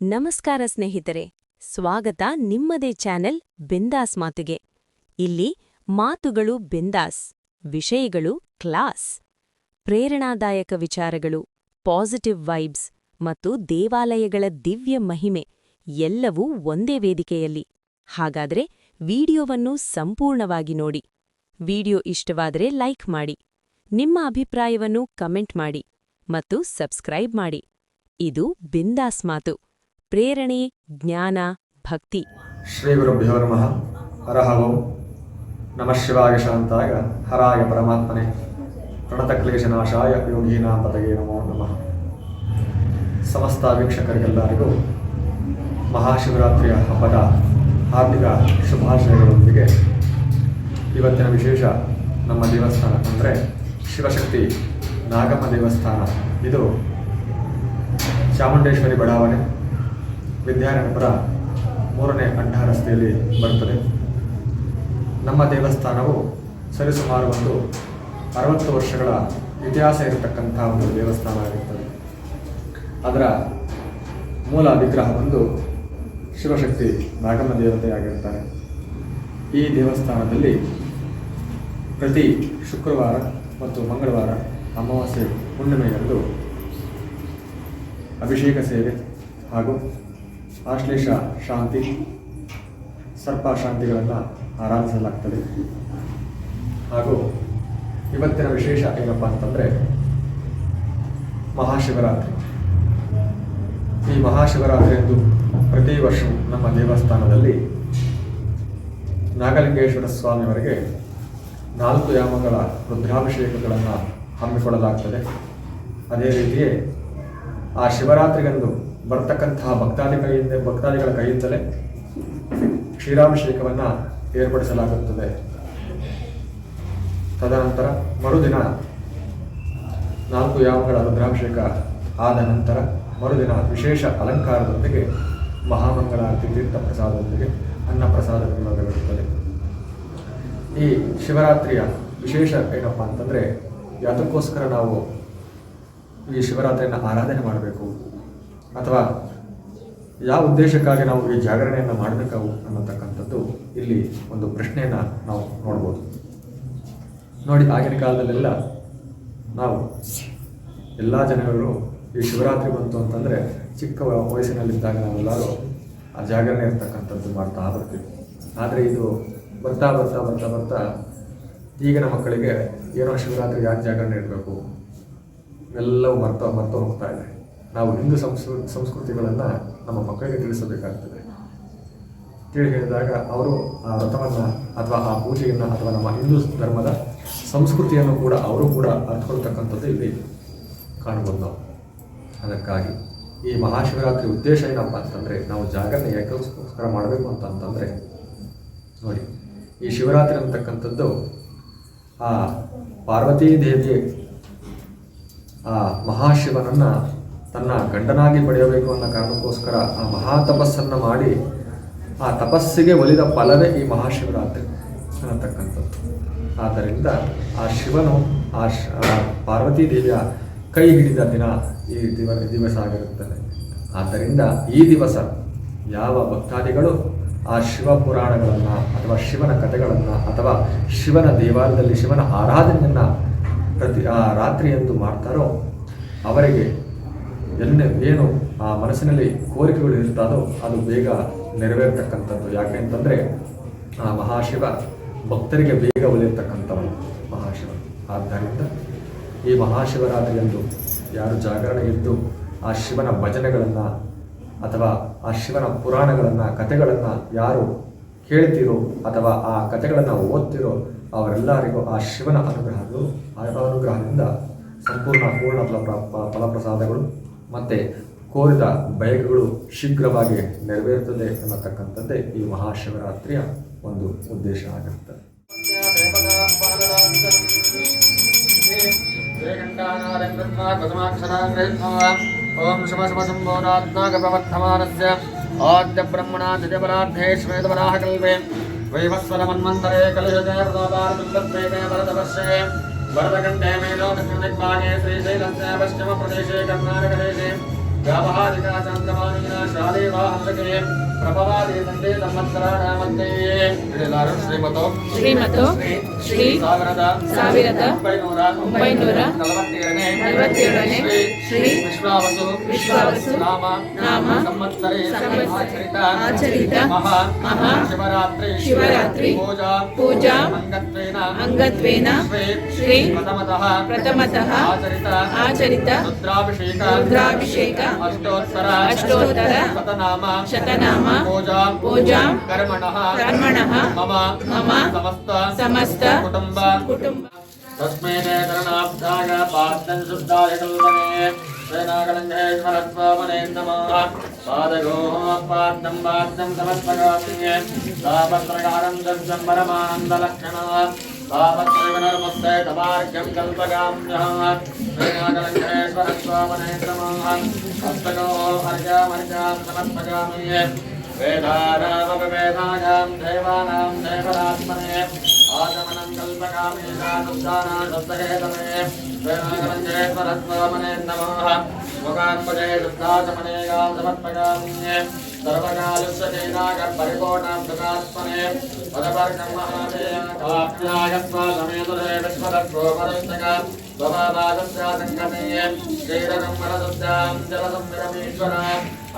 ನಮಸ್ಕಾರ ಸ್ನೇಹಿತರೆ, ಸ್ವಾಗತ ನಿಮ್ಮದೇ ಚಾನೆಲ್ ಬಿಂದಾಸ್ ಮಾತುಗೆ. ಇಲ್ಲಿ ಮಾತುಗಳು ಬಿಂದಾಸ್, ವಿಷಯಗಳು ಕ್ಲಾಸ್, ಪ್ರೇರಣಾದಾಯಕ ವಿಚಾರಗಳು, ಪಾಸಿಟಿವ್ ವೈಬ್ಸ್ ಮತ್ತು ದೇವಾಲಯಗಳ ದಿವ್ಯ ಮಹಿಮೆ ಎಲ್ಲವೂ ಒಂದೇ ವೇದಿಕೆಯಲ್ಲಿ. ಹಾಗಾದ್ರೆ ವಿಡಿಯೋವನ್ನು ಸಂಪೂರ್ಣವಾಗಿ ನೋಡಿ. ವಿಡಿಯೋ ಇಷ್ಟವಾದರೆ ಲೈಕ್ ಮಾಡಿ, ನಿಮ್ಮ ಅಭಿಪ್ರಾಯವನ್ನು ಕಮೆಂಟ್ ಮಾಡಿ ಮತ್ತು ಸಬ್ಸ್ಕ್ರೈಬ್ ಮಾಡಿ. ಇದು ಬಿಂದಾಸ್ ಮಾತು, ಪ್ರೇರಣೆ, ಜ್ಞಾನ, ಭಕ್ತಿ. ಶ್ರೀ ಗುರುಭ್ಯೋ ನಮಃ. ಹರಃ ಓಂ. ನಮಃ ಶಿವಾಯ ಶಾಂತಾಯ ಹರಾಯ ಪರಮಾತ್ಮನೆ ಪ್ರಣತಕ್ಲೇಶನಾಶಾಯ ಯೋಗೀನಾಂ ಪತಯೇ ನಮೋ ನಮಃ. ಸಮಸ್ತ ವೀಕ್ಷಕರಿಗೆಲ್ಲರಿಗೂ ಮಹಾಶಿವರಾತ್ರಿಯ ಹಬ್ಬದ ಹಾರ್ದಿಕ ಶುಭಾಶಯಗಳೊಂದಿಗೆ ಇವತ್ತಿನ ವಿಶೇಷ ನಮ್ಮ ದೇವಸ್ಥಾನ ಅಂದರೆ ಶಿವಶಕ್ತಿ ನಾಗಮ್ಮ ದೇವಸ್ಥಾನ. ಇದು ಚಾಮುಂಡೇಶ್ವರಿ ಬಡಾವಣೆ, ವಿದ್ಯಾರಣ್ಯಪುರ 3ನೇ ಅಡ್ಡ ರಸ್ತೆಯಲ್ಲಿ ಬರುತ್ತದೆ. ನಮ್ಮ ದೇವಸ್ಥಾನವು ಸರಿಸುಮಾರು ಒಂದು 60 ವರ್ಷಗಳ ಇತಿಹಾಸ ಇರತಕ್ಕಂಥ ಒಂದು ದೇವಸ್ಥಾನವಾಗಿರುತ್ತದೆ. ಅದರ ಮೂಲ ವಿಗ್ರಹ ಒಂದು ಶಿವಶಕ್ತಿ ನಾಗಮ್ಮ ದೇವತೆಯಾಗಿರ್ತಾರೆ. ಈ ದೇವಸ್ಥಾನದಲ್ಲಿ ಪ್ರತಿ ಶುಕ್ರವಾರ ಮತ್ತು ಮಂಗಳವಾರ, ಅಮಾವಾಸ್ಯೆ, ಹುಣ್ಣಿಮೆಯಂದು ಅಭಿಷೇಕ ಸೇವೆ ಹಾಗೂ ಆಶ್ಲೇಷ ಶಾಂತಿ, ಸರ್ಪ ಶಾಂತಿಗಳನ್ನು ಆರಾಧಿಸಲಾಗ್ತದೆ. ಹಾಗೂ ಇವತ್ತಿನ ವಿಶೇಷ ಏನಪ್ಪ ಅಂತಂದರೆ ಮಹಾಶಿವರಾತ್ರಿ. ಈ ಮಹಾಶಿವರಾತ್ರಿಯಂದು ಪ್ರತಿ ವರ್ಷವೂ ನಮ್ಮ ದೇವಸ್ಥಾನದಲ್ಲಿ ನಾಗಲಿಂಗೇಶ್ವರ ಸ್ವಾಮಿಯವರಿಗೆ 4 ಯಾಮಗಳ ರುದ್ರಾಭಿಷೇಕಗಳನ್ನು ಹಮ್ಮಿಕೊಳ್ಳಲಾಗ್ತದೆ. ಅದೇ ರೀತಿಯೇ ಆ ಶಿವರಾತ್ರಿಗಂದು ಬರ್ತಕ್ಕಂತಹ ಭಕ್ತಾದಿಗಳ ಕೈಯಿಂದಲೇ ಕ್ಷೀರಾಭಿಷೇಕವನ್ನು ಏರ್ಪಡಿಸಲಾಗುತ್ತದೆ. ತದನಂತರ ಮರುದಿನ 4 ಯಾಮಗಳ ರುದ್ರಾಭಿಷೇಕ ಆದ ನಂತರ ಮರುದಿನ ವಿಶೇಷ ಅಲಂಕಾರದೊಂದಿಗೆ ಮಹಾಮಂಗಳಾರತಿ ತೀರ್ಥ ಪ್ರಸಾದದೊಂದಿಗೆ ಅನ್ನಪ್ರಸಾದ ವಿನಿಯೋಗವಿರುತ್ತದೆ. ಈ ಶಿವರಾತ್ರಿಯ ವಿಶೇಷ ಏನಪ್ಪ ಅಂತಂದರೆ ಯಾತಕ್ಕೋಸ್ಕರ ನಾವು ಈ ಶಿವರಾತ್ರಿಯನ್ನು ಆರಾಧನೆ ಮಾಡಬೇಕು ಅಥವಾ ಯಾವ ಉದ್ದೇಶಕ್ಕಾಗಿ ನಾವು ಈ ಜಾಗರಣೆಯನ್ನು ಮಾಡಬೇಕು ಅನ್ನತಕ್ಕಂಥದ್ದು ಇಲ್ಲಿ ಒಂದು ಪ್ರಶ್ನೆಯನ್ನು ನಾವು ನೋಡ್ಬೋದು. ನೋಡಿ, ಆಗಿನ ಕಾಲದಲ್ಲೆಲ್ಲ ನಾವು ಎಲ್ಲ ಜನಗಳು ಈ ಶಿವರಾತ್ರಿ ಬಂತು ಅಂತಂದರೆ ಚಿಕ್ಕ ವಯಸ್ಸಿನಲ್ಲಿದ್ದಾಗ ನಾವೆಲ್ಲರೂ ಆ ಜಾಗರಣೆ ಇರ್ತಕ್ಕಂಥದ್ದು ಮಾಡ್ತಾ ಬರ್ತೀವಿ. ಆದರೆ ಇದು ಬರ್ತಾ ಬರ್ತಾ ಬರ್ತಾ ಬರ್ತಾ ಈಗಿನ ಮಕ್ಕಳಿಗೆ ಏನೋ ಶಿವರಾತ್ರಿ ಯಾಕೆ ಜಾಗರಣೆ ಇರಬೇಕು ಎಲ್ಲವೂ ಮರ್ತು ಹೋಗ್ತಾ ಇದೆ. ನಾವು ಹಿಂದೂ ಸಂಸ್ಕೃತಿಗಳನ್ನು ನಮ್ಮ ಮಕ್ಕಳಿಗೆ ತಿಳಿಸಬೇಕಾಗ್ತದೆ. ತಿಳಿ ಹೇಳಿದಾಗ ಅವರು ಆ ವ್ರತವನ್ನು ಅಥವಾ ಆ ಪೂಜೆಯನ್ನು ಅಥವಾ ನಮ್ಮ ಹಿಂದೂ ಧರ್ಮದ ಸಂಸ್ಕೃತಿಯನ್ನು ಕೂಡ ಅವರು ಕೂಡ ಅರ್ಥಕೊಳ್ತಕ್ಕಂಥದ್ದು ಇಲ್ಲಿ ಕಾಣ್ಬೋದು ನಾವು. ಅದಕ್ಕಾಗಿ ಈ ಮಹಾಶಿವರಾತ್ರಿ ಉದ್ದೇಶ ಏನಪ್ಪ ಅಂತಂದರೆ ನಾವು ಜಾಗರಣೆ ಯಾಕೋಸ್ಕರ ಮಾಡಬೇಕು ಅಂತಂದರೆ ನೋಡಿ, ಈ ಶಿವರಾತ್ರಿ ಅಂತಕ್ಕಂಥದ್ದು ಆ ಪಾರ್ವತೀ ದೇವಿ ಆ ಮಹಾಶಿವನನ್ನು ತನ್ನ ಗಂಡನಾಗಿ ಪಡೆಯಬೇಕು ಅನ್ನೋ ಕಾರಣಕ್ಕೋಸ್ಕರ ಆ ಮಹಾ ತಪಸ್ಸನ್ನು ಮಾಡಿ ಆ ತಪಸ್ಸಿಗೆ ಒಲಿದ ಫಲವೇ ಈ ಮಹಾಶಿವರಾತ್ರಿ ಅನ್ನತಕ್ಕಂಥದ್ದು. ಆದ್ದರಿಂದ ಆ ಶಿವನು ಆ ಪಾರ್ವತೀ ದೇವಿಯ ಕೈ ಹಿಡಿದ ದಿನ ಈ ದಿವಸ ಆಗಿರುತ್ತದೆ. ಆದ್ದರಿಂದ ಈ ದಿವಸ ಯಾವ ಭಕ್ತಾದಿಗಳು ಆ ಶಿವ ಪುರಾಣಗಳನ್ನು ಅಥವಾ ಶಿವನ ಕಥೆಗಳನ್ನು ಅಥವಾ ಶಿವನ ದೇವಾಲಯದಲ್ಲಿ ಶಿವನ ಆರಾಧನೆಯನ್ನು ಆ ರಾತ್ರಿಯಂದು ಮಾಡ್ತಾರೋ ಅವರಿಗೆ ಏನು ಆ ಮನಸ್ಸಿನಲ್ಲಿ ಕೋರಿಕೆಗಳು ಇರ್ತಾದೋ ಅದು ಬೇಗ ನೆರವೇರ್ತಕ್ಕಂಥದ್ದು. ಯಾಕೆ ಅಂತಂದರೆ ಆ ಮಹಾಶಿವ ಭಕ್ತರಿಗೆ ಬೇಗ ಒಲಿಯತಕ್ಕಂಥವನು ಮಹಾಶಿವ. ಆದ್ದರಿಂದ ಈ ಮಹಾಶಿವರಾತ್ರಿಯಂದು ಯಾರು ಜಾಗರಣೆ ಇದ್ದು ಆ ಶಿವನ ಭಜನೆಗಳನ್ನು ಅಥವಾ ಆ ಶಿವನ ಪುರಾಣಗಳನ್ನು ಕಥೆಗಳನ್ನು ಯಾರು ಕೇಳ್ತೀರೋ ಅಥವಾ ಆ ಕಥೆಗಳನ್ನು ಓದ್ತಿರೋ ಅವರೆಲ್ಲರಿಗೂ ಆ ಶಿವನ ಅನುಗ್ರಹದಿಂದ ಪೂರ್ಣ ಫಲಪ್ರಸಾದಗಳು ಮತ್ತು ಕೋರಿದ ಬಯಕೆಗಳು ಶೀಘ್ರವಾಗಿ ನೆರವೇರುತ್ತದೆ ಅನ್ನತಕ್ಕಂಥದ್ದೇ ಈ ಮಹಾಶಿವರಾತ್ರಿಯ ಒಂದು ಉದ್ದೇಶ ಆಗಿರುತ್ತದೆ. ಓಂ ಶಮ ಶಮ ಸಂಬೋನಾತ್ಮಕಪ್ರವರ್ಧಮಾನಸ್ಯ ಆದ್ಯ ಬ್ರಹ್ಮಣಾದಿತ್ಯಪರಾರ್ಧೇ ಶ್ವೇತವರಾಹಕಲ್ಪೆ ವೈವಸ್ವರ ಮನ್ವಂತರೇ ಕಲುಷತೆ ಪ್ರತಾಪಾರ್ದುಲ್ಲತ್ವೇಕೆ ವರದಪಶ್ಯೆ ವರದಕಂಠೆ ಮೇಲೋಕಸ್ಮಿನ್ನಿಗ್ಭಾಗೆ ಶ್ರೀಶೈಲಸ್ಯ ಪಶ್ಚಿಮ ಪ್ರದೇಶೆ ಕರ್ನಾಟಕದೇಶೆ व्यावहारिका चन्द्रमानीना शालेवाहंसके प्रभवादि संते संवत्सराणामध्ये ಎಲ್ಲರೂ ಶ್ರೀಮತೋ ಶ್ರೀ ಸಾವಿರದ 947ನೇ ಶ್ರೀ ವಿಶ್ವಾವಸು ನಾಮ ಸಂವತ್ಸರೇ ಆಚರಿತ ಮಹಾ ಶಿವರಾತ್ರಿ ಪೂಜಾ ಅಂಗತ್ವೇನ ಶ್ರೀ ಪ್ರಥಮತಃ ಆಚರಿತ ರುದ್ರಾಭಿಷೇಕ ಅಷ್ಟೋತ್ತರ ಶತನಾಮ पूजा कर्मणः मम समस्त कुटुंब तस्मै शरणाब्दाय पात्रं शुद्धाय कल्पने श्रीनागलिङ्गेश्वरस्वामिने नमः पादयोः पात्रं समर्पयामि तापत्रकारं दर्शनं परमानन्दलक्षणः तापत्रविनर्मस्ते तमार्घ्यं कल्पयाम्यहं श्रीनागलिङ्गेश्वरस्वामिने नमः हस्तयोः अर्घ्यमर्घ्यं समर्पयामि वेदानामवेदायां देवानां देवरात्मने आगमनं कल्पयामि शुद्धानाशब्दहेतवे श्रीनागलिङ्गेश्वरस्वामिने नमः मुखाम्बुजे शुद्धाचमनेयां समर्पयामि सर्वकालुष्यकेनागपरिपूर्णं सुखात्मने पदवर्गं महादेवाय स्वासमेतुरे विश्वदत्रोपरिष्टक स्वभावादस्यासङ्गते श्रीरकं वरदस्यां जलसंविरमीश्वर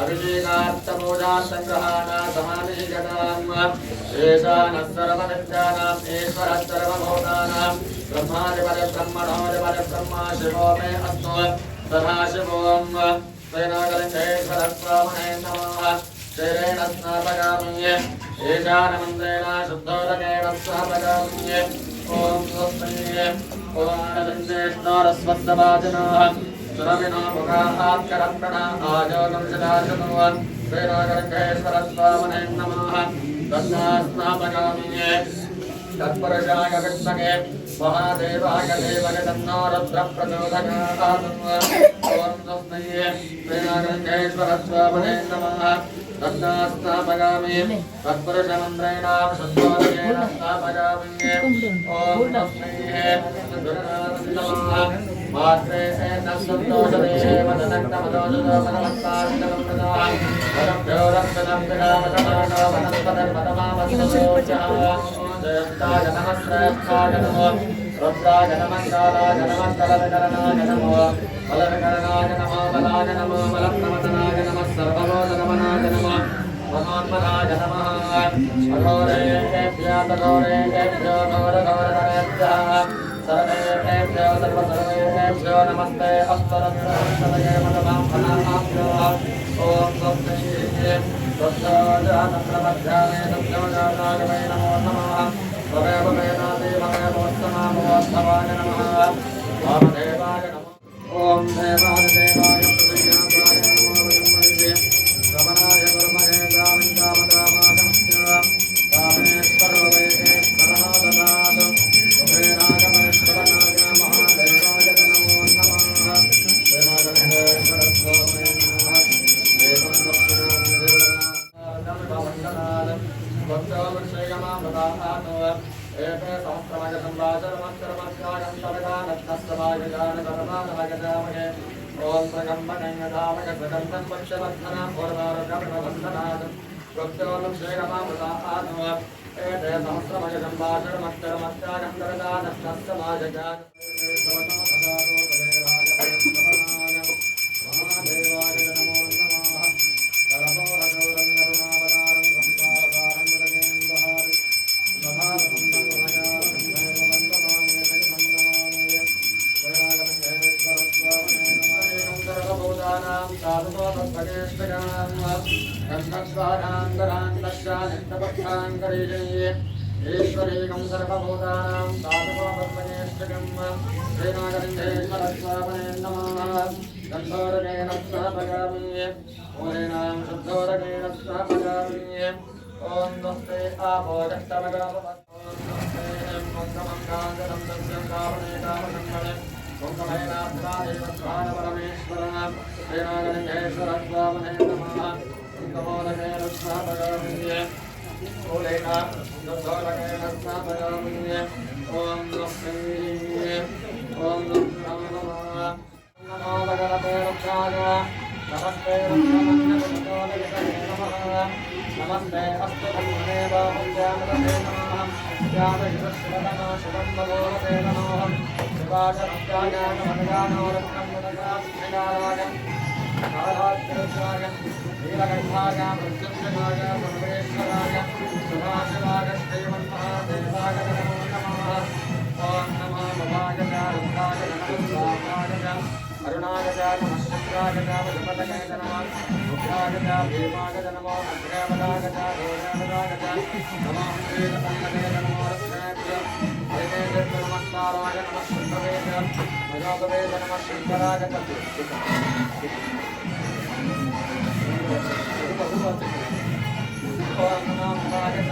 अभिषेकार्थपूजार्थग्रहाणा समाधिगताम् एषानः सर्वविद्यानाम् ईश्वरः सर्वभूतानां ब्रह्मादिपरिब्रह्मणोदिपरिब्रह्मा शिवो मे अस्तु तथा शिवोऽं श्रीनागलिङ्गेश्वरस्वामिने नमः श्रीरेण स्नापयामि ईशानमन्त्रेण शुद्धोदकेन स्नापयामि ॐ स्वस्ति ॐ नरस्वत्सवाजिनः सुरभिनो मुखात्करप्रण आयोगं शिलाशतो श्रीनागलिङ्गेश्वरस्वामिने नमः तस्मास्नापयामि तत्पुरुषाय विद्महे महादेवाय देवगे तन्नो रुद्रप्रचोदयात् ॐ स्वस्ति श्रीनागलिङ्गेश्वरस्वामिने नमः तस्मास्नापयामि तत्पुरुषमन्त्रेण शुद्धोदकेन स्नापयामि ॐ स्वस्ति नमः मात्रे नसन्तोषदेव तदक्तमदोषदो मनमत्तार्जनमृतः वदभ्यो रक्तदम्बिकामतमानो वनस्पतिर्मतमामस्तोषः जयन्ताय नमः श्रेष्ठाय नमो रुद्राय नमः कालाय नमः कलविकरणाय नमो बलविकरणाय नमो बलाय नमो बलप्रवदनाय नमः सर्वभूतगमनाय नमः मनोन्मनाय नमः अघोरेभ्यः तघोरेभ्यो घोरघोरधरेभ्यः सर्वेभ्यो सर्वसर्वेभ्यो नमस्ते अस्तरस्तदये मदमां फलाभ्यो ॐ स्वस्ति स्वस्योजातप्रमध्यामे सत्योजातागमे नमो नमः भवेव वेदादेवमेवोत्तमामोत्तमाय नमः वामदेवाय नमः ॐ देवादिदेवाय प्रतिज्ञाताय नमो ब्रह्मणे श्रवणाय कर्मणे कामिकामकामागमस्य कामेश्वरो वै ईश्वरः ददातु महादेवाय नमो नमः श्रीनागलिङ्गेश्वरस्वामिने नमः देवं दक्षिणां भक्तोऽभिषेकमामृताहातो एते सहस्रमय संवाचरमक्षरमक्षागं तवगानस्तस्तमायजानकर्माणमगजामहे ॐ प्रकम्पनयधामक सगन्धं पक्षवर्धनं पूर्वारुकर्मबन्धनात् भक्तोऽभिषेकमामृताहातो एते सहस्रमय संवाचरमक्षरमक्षागं तवगानस्तस्तमायजान महादेवाय नमो नमः करपोरगौरं करुणावतारं संसारसारं मृगेन्दुहारि स्वभावसुन्दं भयालं देववन्दनामि जगन्नमामि श्रीनागलिङ्गेश्वरस्वामिने नमः एकं सर्वभूतानां साधुतोपस्पकेष्टगां गन्धस्वानान्तरान्तश्चानित्यपक्षान्तरीजये ईश्वरेकं सर्वभूतानां साधुतोपस्पकेष्टगं श्रीनागलिङ्गेश्वरस्वामिने नमः गन्धोरकेन स्थापयामि मूलेनां शुद्धोरकेन स्थापयामि ॐ स्वस्ते आपो जष्टमगावत् ॐ स्वस्ते मुङ्गमङ्गाजलं सस्यं कामने कामसम्मणे मुङ्गमयनाथादेवस्वानपरमेश्वरः श्रीनागलिङ्गेश्वरस्वामिने नमः मुङ्गमोदकेन स्थापयामि मूलेन शुद्धोरकेन स्थापयामि ॐ स्वस्ते ॐ नमः नमो भगवते रुद्राय नमः नमस्ते अस्तु तन्मनेव वन्द्यामते नमः व्यामशिवशिवतमाशिवं भगवते नमः शिवाशरत्यायानमनगानो रत्नमनगास्त्रिगाराय कालाद्रजाय नीलकण्ठाय मृत्युञ्जयाय सर्वेश्वराय सदाशिवाय श्रीमन्महादेवाय नमो नमः ॐ नमो भवाय च रुद्राय नमः अरुणाय च नमः शुक्राय च वज्रपतये नमः रुद्राय च भीमाय च नमो अग्रेवदाय च गौरवदाय च नमः श्रीरतन्मने नमो रत्नेभ्यः हरिमेभ्यः नमस्काराय नमः शुक्रवे च मयोगवे च नमः शङ्कराय च ॐ नमो भवाय च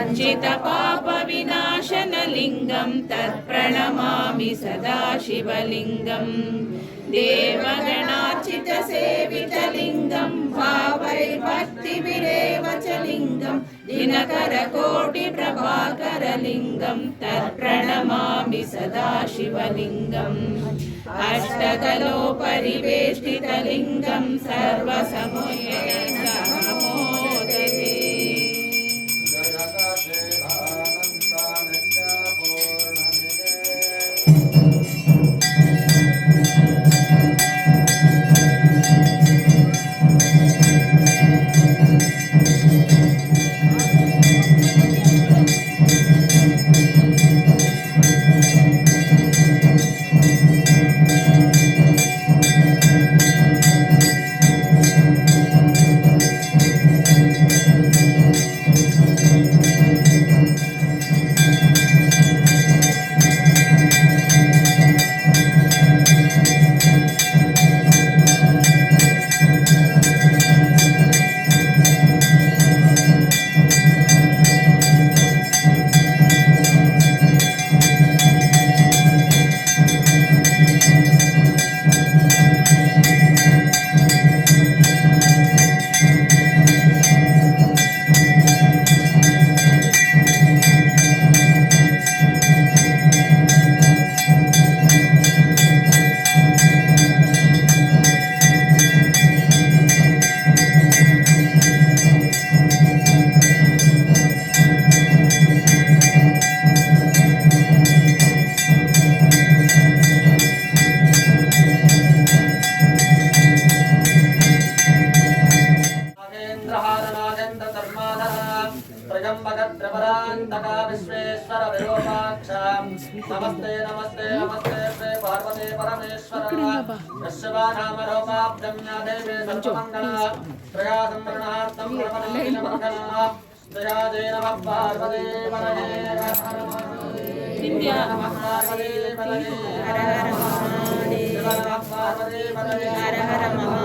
सञ्चितपापविनाशनलिङ्गं तत्प्रणमामि सदा शिवलिङ्गं देवगणार्चितसेवितलिङ्गं भावैर्भक्तिभिरेव च लिङ्गं दिनकरकोटिप्रभाकरलिङ्गं तत्प्रणमामि सदा शिवलिङ्गम् अष्टदलोपरिवेष्टितलिङ्गं सर्वसमोदते परान्तका विश्वेश्वर विरूपाक्षां नमस्ते नमस्ते नमस्ते श्री पार्वती परमेश्वर यस्वानामरूपाभ्यं या देवी सर्वमङ्गला त्रया संवरणार्थं प्रपन्नमङ्गला जयाजय नमः पार्वती परमे विद्या नमः पार्वती परमे हर हर महादेव नमः पार्वती परमे हर हर महादेव